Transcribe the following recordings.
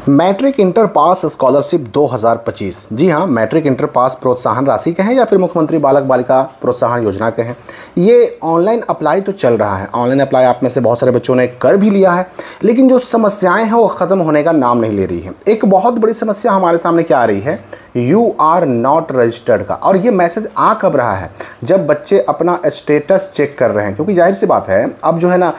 Matric inter pass scholarship 2025। जी हाँ, matric inter पास प्रोत्साहन राशि के हैं या फिर मुख्यमंत्री बालक बालिका प्रोत्साहन योजना के हैं। ये ऑनलाइन अप्लाई तो चल रहा है। ऑनलाइन अप्लाई आप में से बहुत सारे बच्चों ने कर भी लिया है, लेकिन जो समस्याएं हैं वो ख़त्म होने का नाम नहीं ले रही है। एक बहुत बड़ी समस्या हमारे सामने क्या आ रही है, यू आर नॉट रजिस्टर्ड का। और ये मैसेज आ कब रहा है, जब बच्चे अपना स्टेटस चेक कर रहे हैं। क्योंकि जाहिर सी बात है, अब जो है ना,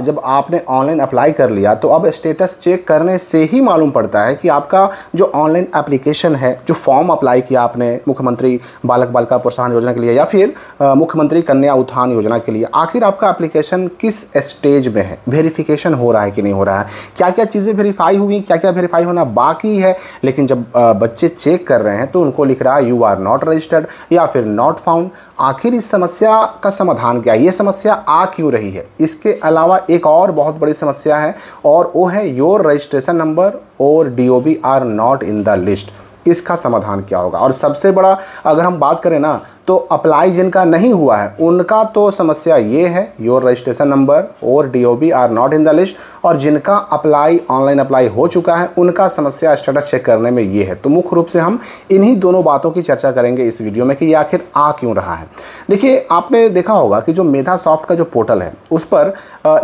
जब आपने ऑनलाइन अप्लाई कर लिया तो अब स्टेटस चेक करने से ही मालूम पड़ता है कि आपका जो ऑनलाइन एप्लीकेशन है, जो फॉर्म अप्लाई किया आपने मुख्यमंत्री बालक बालिका प्रोत्साहन योजना के लिए या फिर मुख्यमंत्री कन्या उत्थान योजना के लिए, आखिर आपका एप्लीकेशन किस स्टेज में है, वेरिफिकेशन हो रहा है कि नहीं हो रहा है, क्या क्या चीज़ें वेरीफाई हुई, क्या क्या वेरीफाई होना बाकी है। लेकिन जब बच्चे चेक कर रहे हैं तो उनको लिख रहा है यू आर नॉट रजिस्टर्ड या फिर नॉट फाउंड। आखिर इस समस्या का समाधान क्या है, ये समस्या आ क्यों रही है? इसके अलावा एक और बहुत बड़ी समस्या है और वो है योर रजिस्ट्रेशन नंबर और DOB are not in the list. इसका समाधान क्या होगा? और सबसे बड़ा अगर हम बात करें ना, तो अप्लाई जिनका नहीं हुआ है उनका तो समस्या ये है, योर रजिस्ट्रेशन नंबर और DOB are not in the list. और जिनका अप्लाई ऑनलाइन अप्लाई हो चुका है उनका समस्या स्टेटस चेक करने में ये है। तो मुख्य रूप से हम इन्हीं दोनों बातों की चर्चा करेंगे इस वीडियो में कि ये आखिर आ क्यों रहा है। देखिए, आपने देखा होगा कि जो मेधा सॉफ्ट का जो पोर्टल है उस पर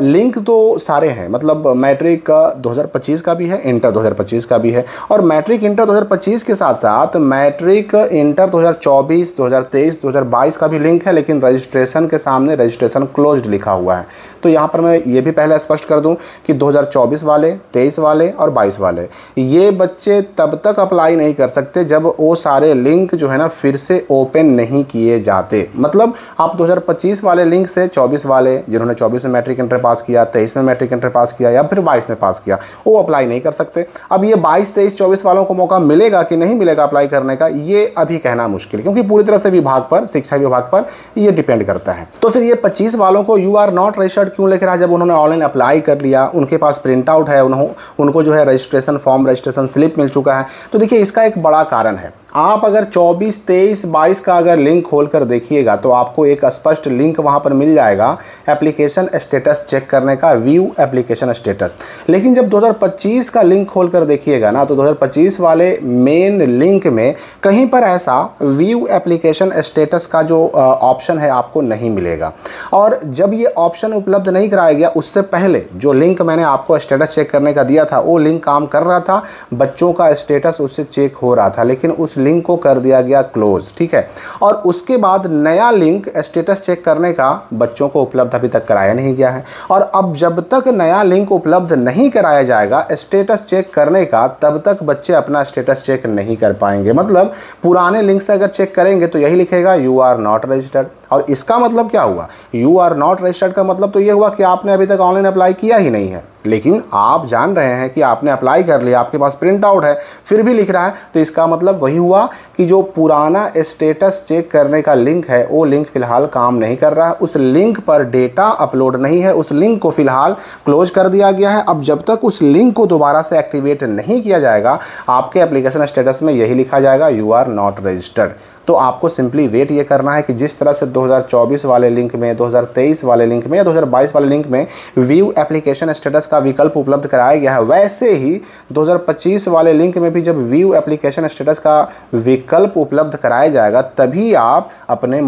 लिंक तो सारे हैं, मतलब मैट्रिक 2025 का भी है, इंटर 2025 का भी है। और मैट्रिक इंटर 2025 के साथ साथ मैट्रिक इंटर 2024, 2023, 2022 का भी लिंक है, लेकिन रजिस्ट्रेशन के सामने रजिस्ट्रेशन क्लोज्ड लिखा हुआ है। तो यहाँ पर मैं ये भी पहले स्पष्ट कर दूं कि 2024 वाले, 23 वाले और 22 वाले ये बच्चे तब तक अप्लाई नहीं कर सकते जब वो सारे लिंक जो है ना फिर से ओपन नहीं किए जाते। मतलब आप 2025 वाले लिंक से 24 वाले, जिन्होंने 24 में मैट्रिक इंटर पास किया, 23 में मैट्रिक इंटर पास किया या फिर 22 में पास किया, वो अप्लाई नहीं कर सकते। अब ये 22, 23, 24 वालों को मौका मिलेगा कि नहीं मिलेगा अप्लाई करने का, ये अभी कहना मुश्किल, क्योंकि पूरी तरह से विभाग पर, शिक्षा विभाग पर ये डिपेंड करता है। तो फिर ये 25 वालों को यू आर नॉट रजिस्टर्ड क्यों लिख रहा है, जब उन्होंने ऑनलाइन अप्लाई कर लिया, उनके पास प्रिंट आउट है, उनको जो है रजिस्ट्रेशन फॉर्म, रजिस्ट्रेशन स्लिप मिल चुका है। तो देखिए, इसका एक बड़ा कारण है, आप अगर 24, 23, 22 का अगर लिंक खोल कर देखिएगा तो आपको एक स्पष्ट लिंक वहां पर मिल जाएगा एप्लीकेशन स्टेटस चेक करने का, व्यू एप्लीकेशन स्टेटस। लेकिन जब 2025 का लिंक खोल कर देखिएगा ना, तो 2025 वाले मेन लिंक में कहीं पर ऐसा व्यू एप्लीकेशन स्टेटस का जो ऑप्शन है आपको नहीं मिलेगा। और जब ये ऑप्शन उपलब्ध नहीं कराया गया, उससे पहले जो लिंक मैंने आपको स्टेटस चेक करने का दिया था वो लिंक काम कर रहा था, बच्चों का स्टेटस उससे चेक हो रहा था, लेकिन उस लिंक को कर दिया गया क्लोज। ठीक है, और उसके बाद नया लिंक स्टेटस चेक करने का बच्चों को उपलब्ध अभी तक कराया नहीं गया है। और अब जब तक नया लिंक उपलब्ध नहीं कराया जाएगा स्टेटस चेक करने का, तब तक बच्चे अपना स्टेटस चेक नहीं कर पाएंगे। मतलब पुराने लिंक से अगर चेक करेंगे तो यही लिखेगा यू आर नॉट रजिस्टर्ड। और इसका मतलब क्या हुआ, यू आर नॉट रजिस्टर्ड का मतलब तो ये हुआ कि आपने अभी तक ऑनलाइन अप्लाई किया ही नहीं है। लेकिन आप जान रहे हैं कि आपने अप्लाई कर लिया, आपके पास प्रिंट आउट है, फिर भी लिख रहा है, तो इसका मतलब वही हुआ कि जो पुराना स्टेटस चेक करने का लिंक है वो लिंक फिलहाल काम नहीं कर रहा है, उस लिंक पर डेटा अपलोड नहीं है, उस लिंक को फिलहाल क्लोज कर दिया गया है। अब जब तक उस लिंक को दोबारा से एक्टिवेट नहीं किया जाएगा, आपके एप्लीकेशन स्टेटस में यही लिखा जाएगा यू आर नॉट रजिस्टर्ड। तो आपको सिंपली वेट ये करना है कि जिस तरह से 2024 वाले लिंक में, 2023 वाले लिंक में या 2022 वाले लिंक में व्यू एप्लीकेशन स्टेटस का विकल्प उपलब्ध कराया गया है, वैसे ही 2025 वाले लिंक में भी जब व्यू एप्लीकेशन स्टेटस का विकल्प उपलब्ध कराया जाएगा, तभी आप अपने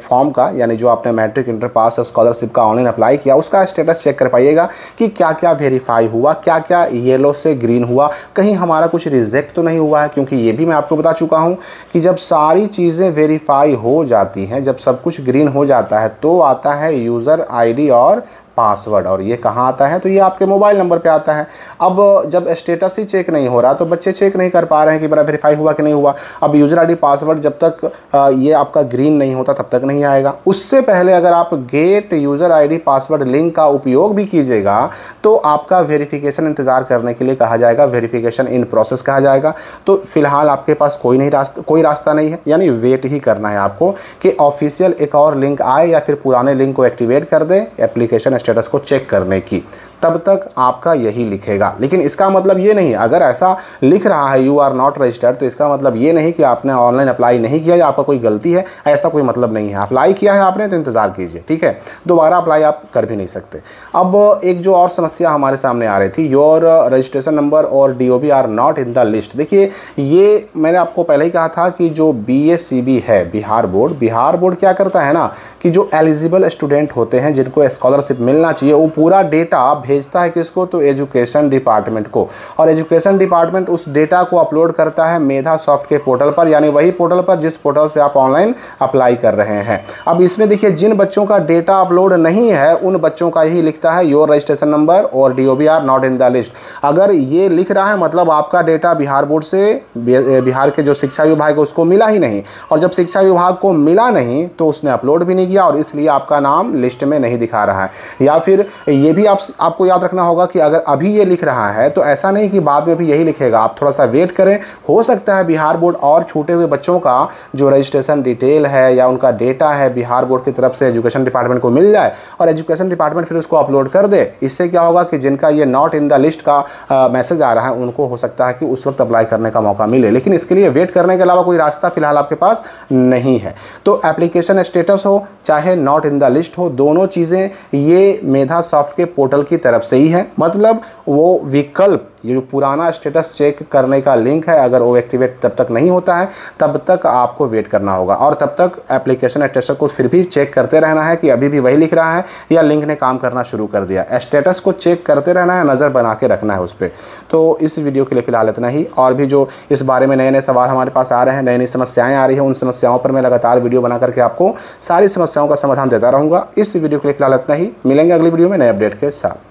फॉर्म का, यानी जो आपने मैट्रिक इंटर पास स्कॉलरशिप का ऑनलाइन अप्लाई किया उसका स्टेटस चेक कर पाइएगा कि क्या क्या वेरीफाई हुआ, क्या क्या येलो से ग्रीन हुआ, कहीं हमारा कुछ रिजेक्ट तो नहीं हुआ है। क्योंकि ये भी मैं आपको बता चुका हूँ कि जब सारी चीज़ें वेरीफाई हो जाती हैं, जब सब कुछ ग्रीन हो जाता है, तो आता है यूज़र ID और पासवर्ड। और ये कहाँ आता है, तो ये आपके मोबाइल नंबर पे आता है। अब जब स्टेटस ही चेक नहीं हो रहा तो बच्चे चेक नहीं कर पा रहे हैं कि मेरा वेरीफाई हुआ कि नहीं हुआ। अब यूज़र ID पासवर्ड जब तक ये आपका ग्रीन नहीं होता तब तक नहीं आएगा। उससे पहले अगर आप gate user ID password link का उपयोग भी कीजिएगा तो आपका वेरिफिकेशन इंतज़ार करने के लिए कहा जाएगा, वेरिफिकेशन इन प्रोसेस कहा जाएगा। तो फिलहाल आपके पास कोई रास्ता नहीं है, यानी वेट ही करना है आपको कि ऑफिशियल एक और लिंक आए या फिर पुराने लिंक को एक्टिवेट कर दे एप्लीकेशन स्टेटस को चेक करने की। तब तक आपका यही लिखेगा। लेकिन इसका मतलब ये नहीं, अगर ऐसा लिख रहा है यू आर नॉट रजिस्टर्ड, तो इसका मतलब ये नहीं कि आपने ऑनलाइन अप्लाई नहीं किया या आपका कोई गलती है, ऐसा कोई मतलब नहीं है। अप्लाई किया है आपने तो इंतज़ार कीजिए, ठीक है, दोबारा अप्लाई आप कर भी नहीं सकते। अब एक जो और समस्या हमारे सामने आ रही थी, योर रजिस्ट्रेशन नंबर और DOB are not in the list. देखिए, ये मैंने आपको पहले ही कहा था कि जो BACB है, बिहार बोर्ड क्या करता है ना कि जो एलिजिबल स्टूडेंट होते हैं जिनको स्कॉलरशिप मिलना चाहिए, वो पूरा डेटा भेजता है किसको, तो एजुकेशन डिपार्टमेंट को, और एजुकेशन डिपार्टमेंट उस डेटा को अपलोड करता है मेधा सॉफ्ट के पोर्टल पर, यानी वही पोर्टल पर जिस पोर्टल से आप ऑनलाइन अप्लाई कर रहे हैं। अब इसमें देखिए, जिन बच्चों का डेटा अपलोड नहीं है उन बच्चों का ही लिखता है योर रजिस्ट्रेशन नंबर और DOB are not in the list. अगर ये लिख रहा है मतलब आपका डेटा बिहार बोर्ड से, बिहार के जो शिक्षा विभाग है उसको मिला ही नहीं, और जब शिक्षा विभाग को मिला नहीं तो उसने अपलोड भी नहीं किया और इसलिए आपका नाम लिस्ट में नहीं दिखा रहा है। या फिर ये भी आपको याद रखना होगा कि अगर अभी ये लिख रहा है तो ऐसा नहीं कि बाद में भी यही लिखेगा, आप थोड़ा सा वेट करें। हो सकता है बिहार बोर्ड और छूटे हुए बच्चों का जो रजिस्ट्रेशन डिटेल है या उनका डेटा है बिहार बोर्ड की तरफ से एजुकेशन डिपार्टमेंट को मिल जाए और एजुकेशन डिपार्टमेंट फिर उसको अपलोड कर दे। इससे क्या होगा कि जिनका ये नॉट इन द लिस्ट का मैसेज आ रहा है उनको हो सकता है कि उस वक्त अप्लाई करने का मौका मिले, लेकिन इसके लिए वेट करने के अलावा कोई रास्ता फिलहाल आपके पास नहीं है। तो एप्लीकेशन स्टेटस हो चाहे नॉट इन द लिस्ट हो, दोनों चीज़ें ये मेधा सॉफ्ट के पोर्टल की तरफ से ही है। मतलब वो विकल्प, ये जो पुराना स्टेटस चेक करने का लिंक है, अगर वो एक्टिवेट तब तक नहीं होता है तब तक आपको वेट करना होगा, और तब तक एप्लीकेशन स्टेटस को फिर भी चेक करते रहना है कि अभी भी वही लिख रहा है या लिंक ने काम करना शुरू कर दिया। स्टेटस को चेक करते रहना है, नज़र बना के रखना है उस पर। तो इस वीडियो के लिए फ़िलहाल इतना ही। और भी जो इस बारे में नए नए सवाल हमारे पास आ रहे हैं, नई नई समस्याएँ आ रही हैं, उन समस्याओं पर मैं लगातार वीडियो बना करके आपको सारी समस्याओं का समाधान देता रहूँगा। इस वीडियो के लिए फ़िलहाल इतना ही, मिलेंगे अगली वीडियो में नए अपडेट के साथ।